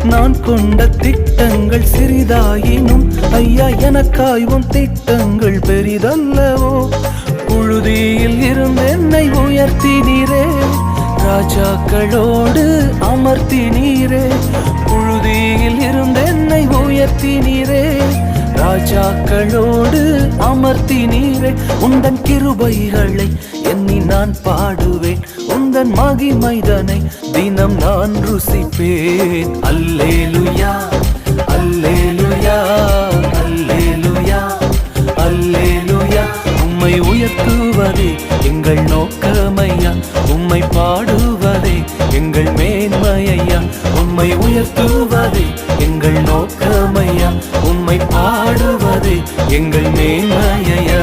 நான் கொண்ட திட்டங்கள் சிறிதாயினும் ஐயா எனக்காயும் திட்டங்கள் பெரிதல்லவோ. புழுதியில் இருந்து என்னை உயர்த்தினீரே, ராஜாக்களோடு அமர்த்தினீரே. புழுதியில் இருந்து என்னை உயர்த்தினீரே, ராஜாக்களோடு அமர்த்தினீரே. உந்தன் கிருபைகளை எண்ணி நான் பாடுவேன், உந்தன் மகிமைதனை தினம் நான் ருசிப்பேன். அல்லேலுயா அல்லேலுயா அல்லேலுயா அல்லேலுயா. உம்மை உயர்த்துவதே எங்கள் நோக்கமையா, உம்மை பாடுவதே எங்கள் மேன்மையா. உம்மை உயர்த்துவதே எங்கள் நோக்கமையா, உம்மை பாடுவதே எங்கள் மேன்மையா.